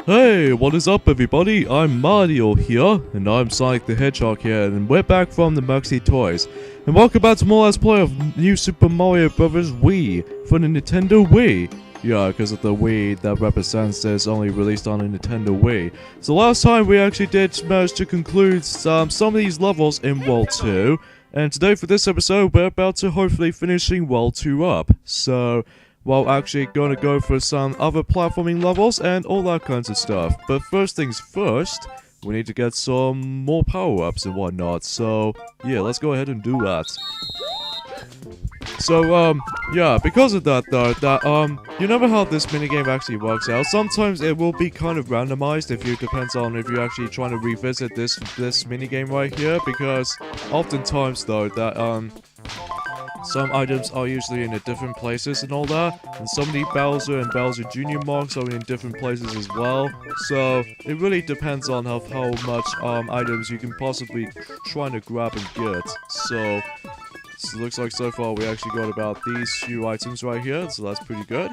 Hey, what is up everybody? I'm Mario here, and I'm Sonic the Hedgehog here, and we're back from the Maxi Toys. And welcome back to more Let's Play of New Super Mario Bros. Wii for the Nintendo Wii. Yeah, because of the Wii that represents this only released on the Nintendo Wii. So last time we actually did manage to conclude some of these levels in World 2. And today for this episode, we're about to hopefully finishing World 2 up. So, well, actually gonna go for some other platforming levels and all that kinds of stuff. But first things first, we need to get some more power-ups and whatnot. So, yeah, let's go ahead and do that. So, yeah, because of that though, you know how this minigame actually works out. Sometimes it will be kind of randomized depends on if you're actually trying to revisit this minigame right here, because oftentimes though, some items are usually in different places and all that, and some of the Bowser and Bowser Jr. marks are in different places as well, so it really depends on how much items you can possibly try to grab and get. So it looks like so far we actually got about these few items right here, so that's pretty good.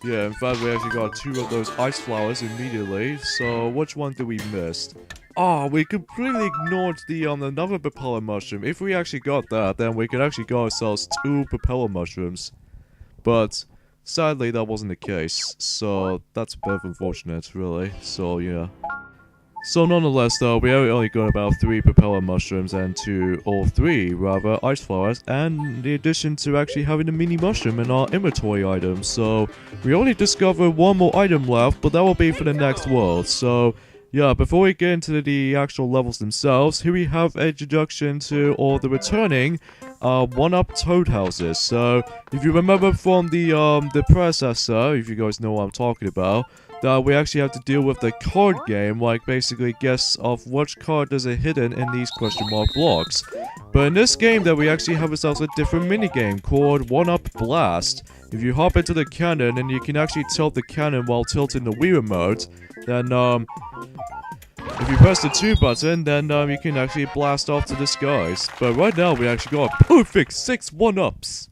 Yeah, in fact we actually got 2 of those ice flowers immediately, so which one did we miss? Ah, we completely ignored the another propeller mushroom. If we actually got that, then we could actually get ourselves 2 propeller mushrooms. But sadly that wasn't the case, so that's a bit unfortunate really, so yeah. So nonetheless though, we only got about 3 propeller mushrooms and 3 ice flowers, and in addition to actually having a mini mushroom in our inventory items. So we only discovered 1 more item left, but that will be for the next world. So yeah, before we get into the actual levels themselves, here we have an introduction to all the returning 1-up Toad houses. So if you remember from the predecessor, if you guys know what I'm talking about, that we actually have to deal with the card game, like basically guess of which card is hidden in these question mark blocks. But in this game that we actually have ourselves a different minigame called 1-up Blast. If you hop into the cannon and you can actually tilt the cannon while tilting the Wii remote, then if you press the 2 button, then you can actually blast off to the skies. But right now we actually got a perfect 6 1-ups.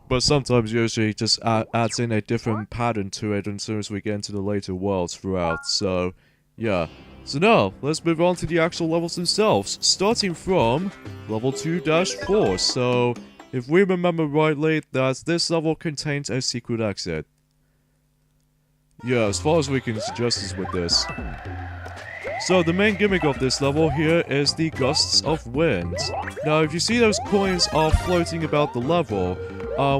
But sometimes usually just adds in a different pattern to it as soon as we get into the later worlds throughout, so yeah. So now, let's move on to the actual levels themselves, starting from level 2-4. So, if we remember rightly, that this level contains a secret exit. Yeah, as far as we can suggest is with this. So the main gimmick of this level here is the gusts of wind. Now if you see those coins are floating about the level,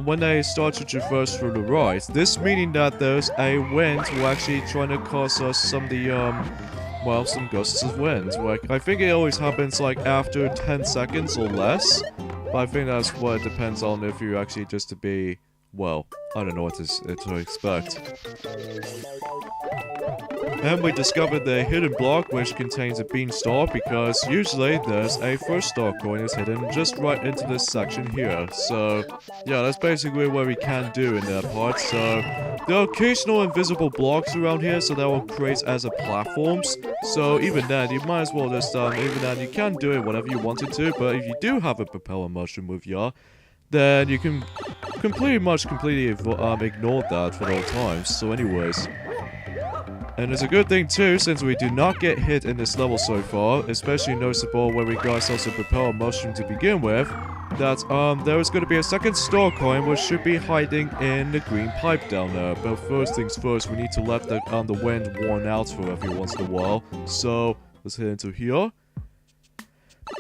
when they start to traverse through the right, this meaning that there's a wind will actually trying to cause us some of the, well, some gusts of wind. Like, I think it always happens like after 10 seconds or less, but I think that's what it depends on if you actually just to be, well, I don't know what to expect. And we discovered the hidden block, which contains a beanstalk, because usually there's a first star coin is hidden just right into this section here. So yeah, that's basically what we can do in that part. So there are occasional invisible blocks around here, so that will create as a platforms. So even then, you might as well just even then you can do it whatever you wanted to. But if you do have a propeller mushroom with you, then you can completely ignore that for all times. So anyways. And it's a good thing too, since we do not get hit in this level so far, especially noticeable when we got ourselves a propeller mushroom to begin with, that there is going to be a second star coin which should be hiding in the green pipe down there. But first things first, we need to let the wind warn out for every once in a while. So let's head into here.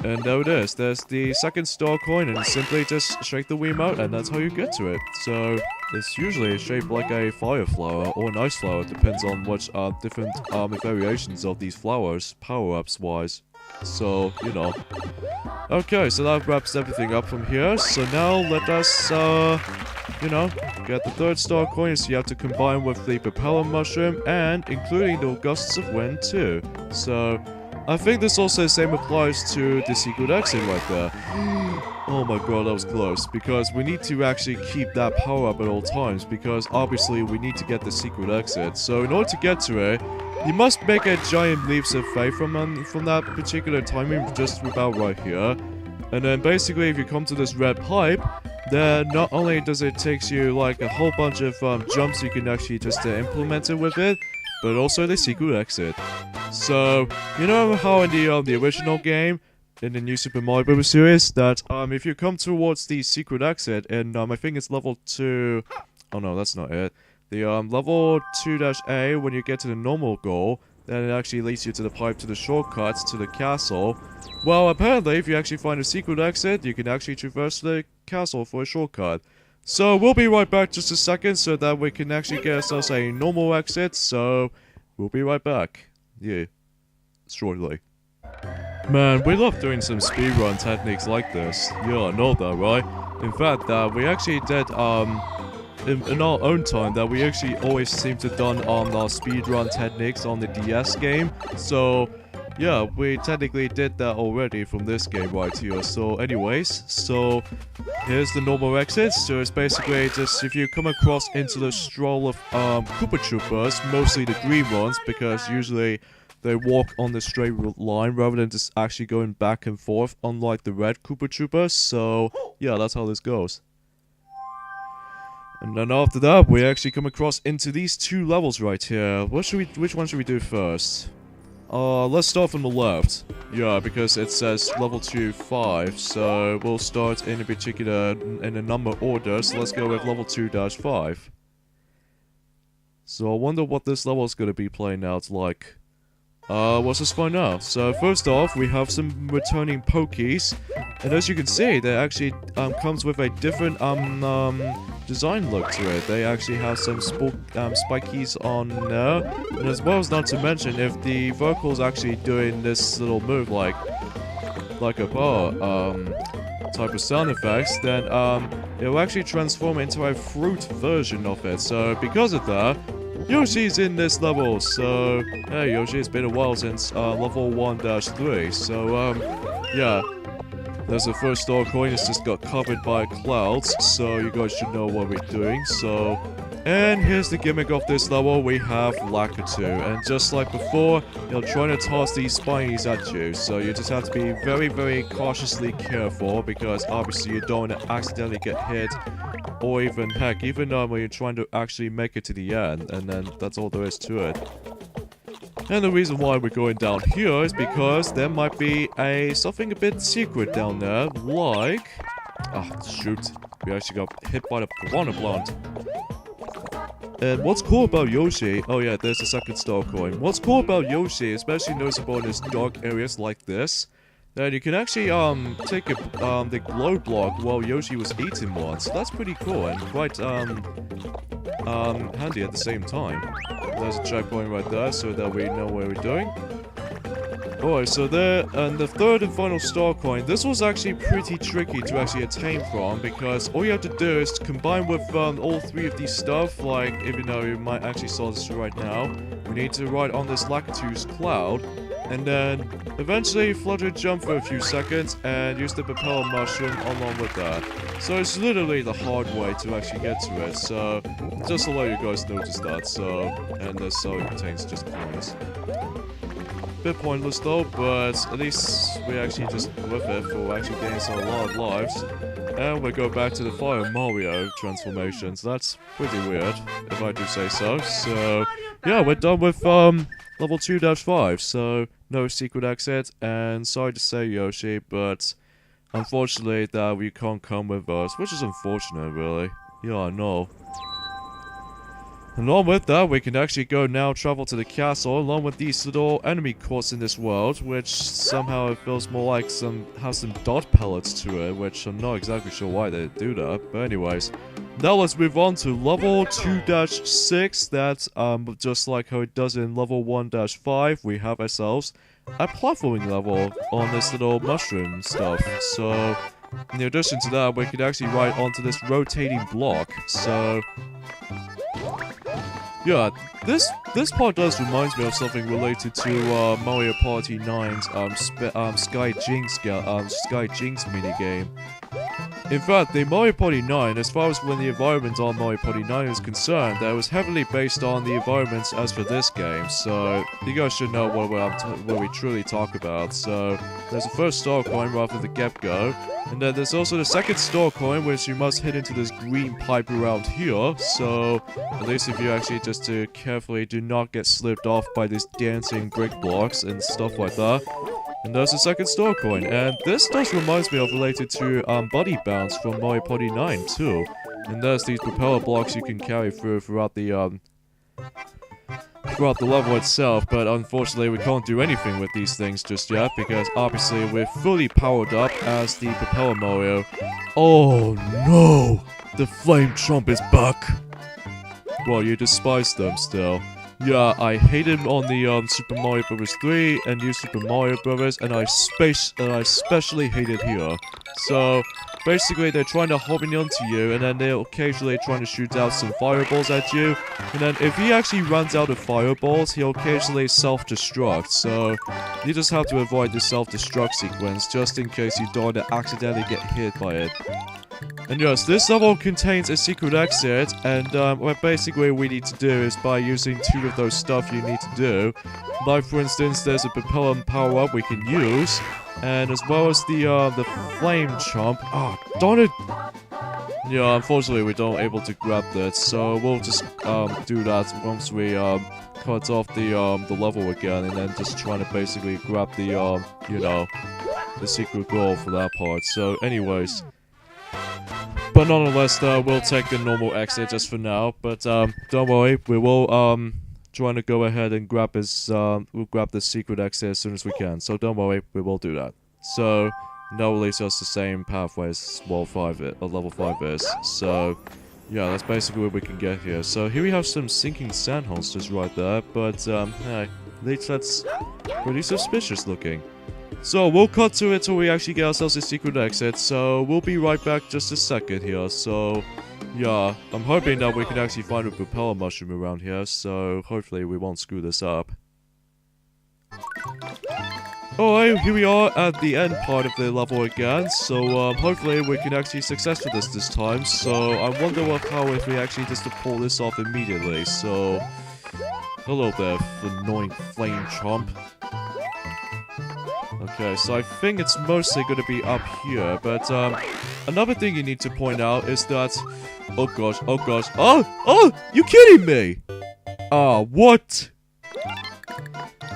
And there it is, there's the second star coin, and simply just shake the Wiimote and that's how you get to it. So it's usually shaped like a fire flower or an ice flower, depends on which different variations of these flowers, power-ups wise. So, you know. Okay, so that wraps everything up from here. So now let us, you know, get the 3rd star coin, so you have to combine with the propeller mushroom and including the gusts of wind too. So I think this also same applies to the secret exit right there. Oh my god, that was close, because we need to actually keep that power up at all times, because obviously we need to get the secret exit. So in order to get to it, you must make a giant leaps of faith from that particular timing just about right here. And then basically if you come to this red pipe, then not only does it take you like a whole bunch of jumps you can actually just implement it with it, but also the secret exit. So, you know how in the original game, in the new Super Mario Bros. Series, that if you come towards the secret exit, and I think it's level 2... Oh no, that's not it. The level 2-A, when you get to the normal goal, then it actually leads you to the pipe to the shortcuts to the castle. Well, apparently, if you actually find a secret exit, you can actually traverse the castle for a shortcut. So, we'll be right back just a second so that we can actually get ourselves a normal exit, so we'll be right back. Yeah, shortly. Man, we love doing some speedrun techniques like this. Yeah, I know that, right? In fact, we actually did, in our own time, that we actually always seem to done our speedrun techniques on the DS game. So, yeah, we technically did that already from this game right here. So, anyways, so here's the normal exit. So it's basically just if you come across into the stroll of Koopa Troopas, mostly the green ones, because usually they walk on the straight line rather than just actually going back and forth, unlike the red Koopa Troopas. So, yeah, that's how this goes. And then after that, we actually come across into these 2 levels right here. Which one should we do first? Let's start from the left. Yeah, because it says level 2-5, so we'll start in a particular, in a number order, so let's go with level 2-5. So I wonder what this level is going to be playing out like. Let's just find out. So first off, we have some returning Pokies, and as you can see, they actually comes with a different design look to it. They actually have some spikies on there, and as well as not to mention, if the vocal's actually doing this little move like a bar type of sound effects, then it will actually transform into a fruit version of it. So because of that, Yoshi's in this level, so hey Yoshi, it's been a while since level 1-3, so yeah, there's the first star coin. It's just got covered by clouds, so you guys should know what we're doing. So, and here's the gimmick of this level. We have Lakitu, and just like before, he'll try to toss these spinies at you, so you just have to be very, very cautiously careful, because obviously you don't want to accidentally get hit, or even, heck, even when you're trying to actually make it to the end, and then that's all there is to it. And the reason why we're going down here is because there might be something a bit secret down there, like... Ah, shoot. We actually got hit by the piranha plant. And what's cool about Yoshi... Oh yeah, there's a second star coin. What's cool about Yoshi, especially noticeable in these dark areas like this, that you can actually take the glow block while Yoshi was eating one. So that's pretty cool and quite handy at the same time. There's a checkpoint right there so that we know what we're doing. Alright, so there, and the third and final star coin, this was actually pretty tricky to actually attain from, because all you have to do is to combine with all 3 of these stuff, like, even though you might actually saw this right now, we need to ride on this Lakitu's cloud, and then eventually flutter jump for a few seconds and use the propeller mushroom along with that. So it's literally the hard way to actually get to it, so just to let you guys notice that. So, and this so it contains just coins. Bit pointless though, but at least we actually just with it for actually getting us a lot of lives. And we go back to the Fire Mario transformation, so that's pretty weird, if I do say so. So, yeah, we're done with level 2-5, so no secret exit, and sorry to say Yoshi, but unfortunately that you can't come with us, which is unfortunate really. Yeah, I know. Along with that, we can actually go now travel to the castle along with these little enemy courts in this world, which somehow it feels more like has some dot pellets to it, which I'm not exactly sure why they do that. But anyways, now let's move on to level 2-6. That's just like how it does in level 1-5, we have ourselves a platforming level on this little mushroom stuff. So in addition to that, we can actually ride onto this rotating block. So yeah, this part does remind me of something related to Mario Party 9's Sky Jinx minigame. In fact, the Mario Party 9, as far as when the environment on Mario Party 9 is concerned, that was heavily based on the environments as for this game, so you guys should know what we truly talk about. So, there's the first star coin right from the get-go, and then there's also the second star coin, which you must hit into this green pipe around here, so at least if you actually just to carefully do not get slipped off by these dancing brick blocks and stuff like that. And there's the second star coin, and this does reminds me of related to Buddy Bounce from Mario Party 9 too. And there's these propeller blocks you can carry throughout the level itself, but unfortunately we can't do anything with these things just yet because obviously we're fully powered up as the Propeller Mario. Oh no! The Flame Chomp is back! Well, you despise them still. Yeah, I hate him on the Super Mario Bros. 3 and New Super Mario Bros. And I especially hate it here. So, basically they're trying to hop onto you and then they're occasionally trying to shoot out some fireballs at you. And then if he actually runs out of fireballs, he'll occasionally self-destruct. So, you just have to avoid the self-destruct sequence just in case you don't accidentally get hit by it. And yes, this level contains a secret exit, and what basically we need to do is by using 2 of those stuff you need to do. Like for instance, there's a propeller power-up we can use, and as well as the flame chomp. Ah, oh, darn it! Yeah, unfortunately we don't able to grab that, so we'll just do that once we cut off the level again, and then just trying to basically grab the you know, the secret goal for that part. So, anyways. But nonetheless, we'll take the normal exit just for now. But don't worry, we will trying to go ahead and grab his we'll grab the secret exit as soon as we can. So don't worry, we will do that. So that will lead us the same pathway as level 5 is. So yeah, that's basically what we can get here. So here we have some sinking sand holes just right there. But hey, at least that's pretty suspicious looking. So, we'll cut to it till we actually get ourselves a secret exit, so we'll be right back just a second here. So, yeah, I'm hoping that we can actually find a propeller mushroom around here, so hopefully we won't screw this up. Alright, here we are at the end part of the level again, so hopefully we can actually success with this time. So, I wonder if we actually just to pull this off immediately. So, hello there, annoying flame chomp. Okay, so I think it's mostly going to be up here, but another thing you need to point out is that... Oh gosh, oh, you kidding me? Ah, what?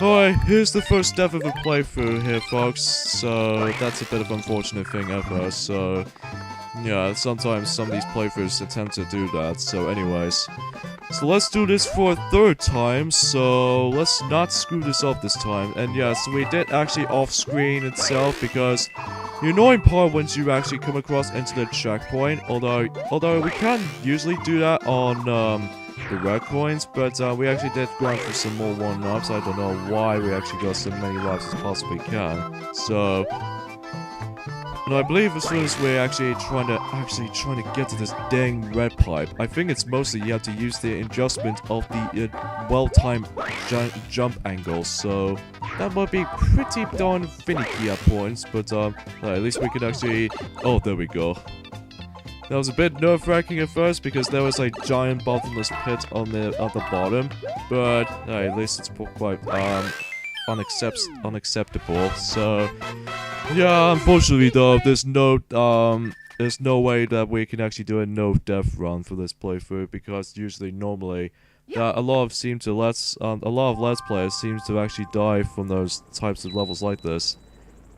Alright, here's the first step of a playthrough here, folks, so that's a bit of an unfortunate thing ever, so... Yeah, sometimes some of these playthroughs attempt to do that, so anyways. So let's do this for a 3rd time, so let's not screw this up this time. And yes, we did actually off-screen itself because the annoying part once you actually come across into the checkpoint, although we can usually do that on the red coins, but we actually did grind for some more 1-ups. I don't know why we actually got so many lives as possibly can. So... And I believe as soon as we're actually trying to get to this dang red pipe, I think it's mostly you have to use the adjustment of the well-timed jump angle, so that might be pretty darn finicky at points, but at least we can actually... Oh, there we go. That was a bit nerve-wracking at first because there was a giant bottomless pit on the at the bottom, but at least it's quite unacceptable. So yeah, unfortunately though, there's no way that we can actually do a no-death run for this playthrough because normally a lot of Let's Players seems to actually die from those types of levels like this.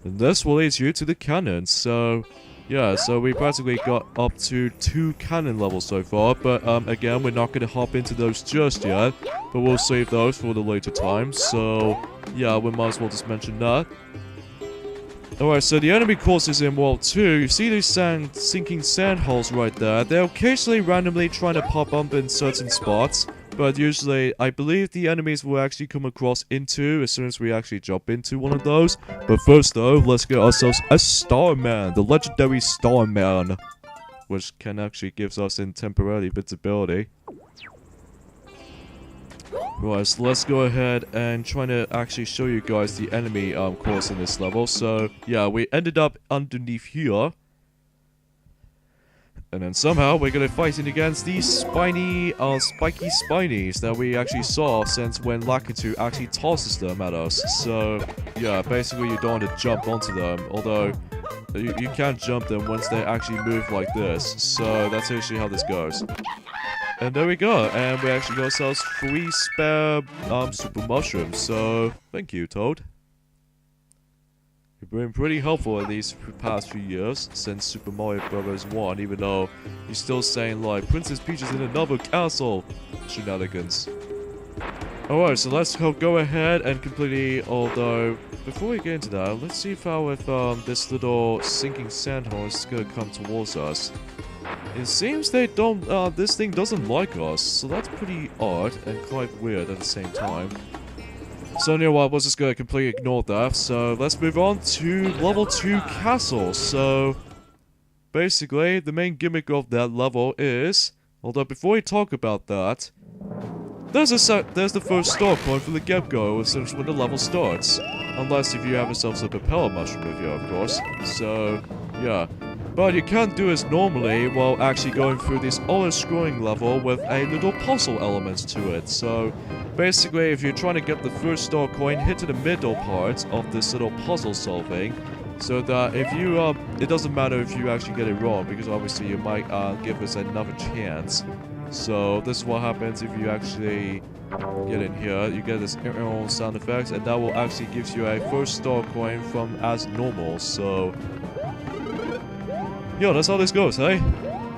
And this will lead you to the cannon, so yeah, so we practically got up to 2 cannon levels so far, but again, we're not going to hop into those just yet, but we'll save those for the later time, so yeah, we might as well just mention that. Alright, so the enemy courses in World 2, you see these sinking sand holes right there. They're occasionally randomly trying to pop up in certain spots, but usually I believe the enemies will actually come across into as soon as we actually jump into one of those. But first though, let's get ourselves a Starman, the legendary Starman, which can actually gives us temporary invincibility. Right, so let's go ahead and try to actually show you guys the enemy course in this level. So, yeah, we ended up underneath here. And then somehow we're gonna fighting against these spiky spinies that we actually saw since when Lakitu actually tosses them at us. So, yeah, basically you don't want to jump onto them, although you can't jump them once they actually move like this. So that's actually how this goes. And there we go, and we actually got ourselves 3 spare super mushrooms, so thank you, Toad. You've been pretty helpful in these past few years since Super Mario Bros. 1, even though you're still saying like Princess Peach is in another castle shenanigans. Alright, so let's go ahead and completely, although before we get into that, let's see if this little sinking sand horn is gonna come towards us. It seems they don't, this thing doesn't like us, so that's pretty odd and quite weird at the same time. So anyway, I was just gonna completely ignore that, so let's move on to level 2 castle. So, basically, the main gimmick of that level is, although before we talk about that, there's the first star coin for the get-go since when the level starts. Unless if you have yourself a propeller mushroom with you, of course. So, yeah. But you can't do this normally while actually going through this auto-scrolling level with a little puzzle elements to it. So, basically, if you're trying to get the first star coin, hit to the middle part of this little puzzle solving. So that if you, it doesn't matter if you actually get it wrong, because obviously you might give us another chance. So, this is what happens if you actually get in here. You get this sound effects, and that will actually gives you a first star coin from as normal. So, yeah, that's how this goes, hey?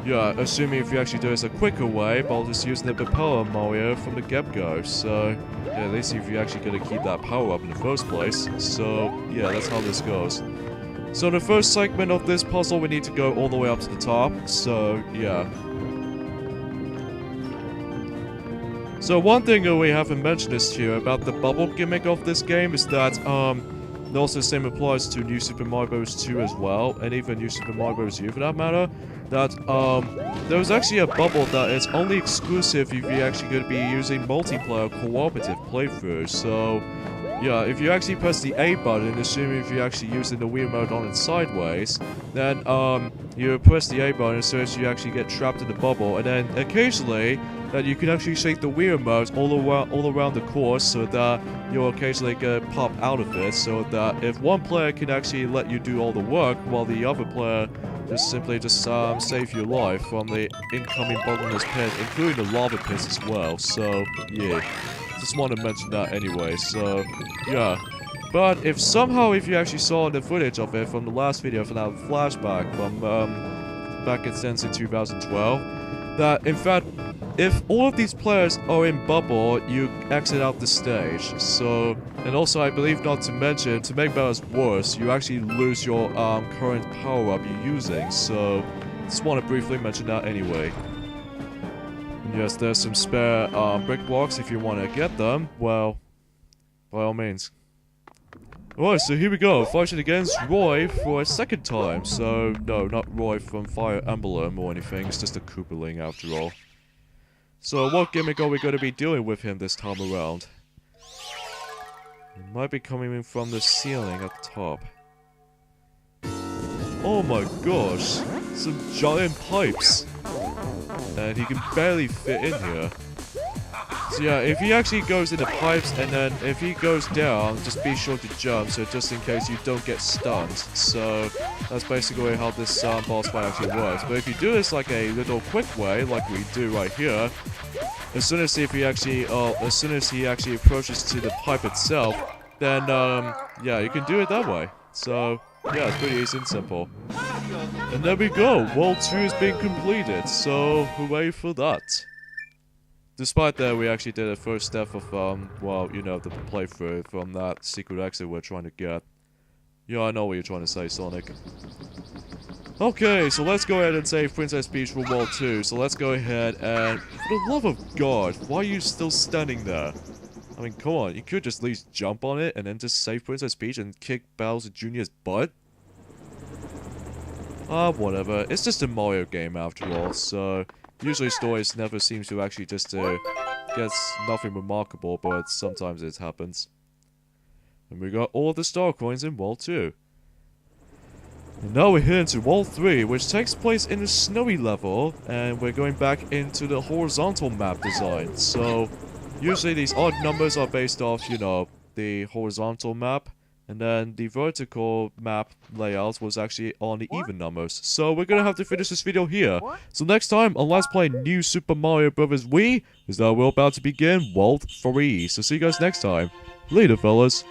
Yeah, assuming if you actually do this a quicker way, by just using the propeller Mario from the get-go. So, yeah, let's see if you actually gonna keep that power up in the first place. So, yeah, that's how this goes. So the first segment of this puzzle, we need to go all the way up to the top. So, yeah. So one thing that we haven't mentioned is here about the bubble gimmick of this game is that, and also the same applies to New Super Mario Bros. 2 as well, and even New Super Mario Bros. U for that matter, that, there's actually a bubble that is only exclusive if you're actually going to be using multiplayer cooperative playthroughs. So, yeah, if you actually press the A button, assuming if you're actually using the Wii remote on it sideways, then, you press the A button so as you actually get trapped in the bubble, and then occasionally, that you can actually shake the Wii remote all around the course so that you'll occasionally get pop out of it, so that if one player can actually let you do all the work while the other player just simply save your life from the incoming bottomless pit, including the lava pits as well. So yeah, just want to mention that anyway. So yeah, but if somehow you actually saw the footage of it from the last video, from that flashback from back in 2012, that in fact, if all of these players are in bubble, you exit out the stage. So, and also I believe not to mention, to make matters worse, you actually lose your current power-up you're using. So, just want to briefly mention that anyway. And yes, there's some spare brick blocks if you want to get them. Well, by all means. Alright, so here we go, fighting against Roy for a second time. So, no, not Roy from Fire Emblem or anything, it's just a Koopaling after all. So what gimmick are we going to be dealing with him this time around? It might be coming in from the ceiling at the top. Oh my gosh, some giant pipes. And he can barely fit in here. So yeah, if he actually goes in the pipes and then if he goes down, just be sure to jump, so just in case you don't get stunned. So that's basically how this boss fight actually works. But if you do this like a little quick way, like we do right here, as soon as he actually approaches to the pipe itself, then yeah, you can do it that way. So yeah, it's pretty easy and simple. And there we go, World 2 has been completed. So hooray for that. Despite that, we actually did a first step of, well, you know, the playthrough from that secret exit we're trying to get. Yeah, I know what you're trying to say, Sonic. Okay, so let's go ahead and save Princess Peach for World 2. So let's go ahead and, for the love of God, why are you still standing there? I mean, come on, you could just at least jump on it and then just save Princess Peach and kick Bowser Jr.'s butt? Whatever. It's just a Mario game after all, so... Usually stories never seems to actually just get nothing remarkable, but sometimes it happens. And we got all the star coins in World 2. And now we're here into World 3, which takes place in a snowy level, and we're going back into the horizontal map design. So, usually these odd numbers are based off, you know, the horizontal map, and then the vertical map layout was actually on the even numbers. So we're gonna have to finish this video here. So next time on Let's Play New Super Mario Bros. Wii, is that we're about to begin World 3. So see you guys next time. Later, fellas.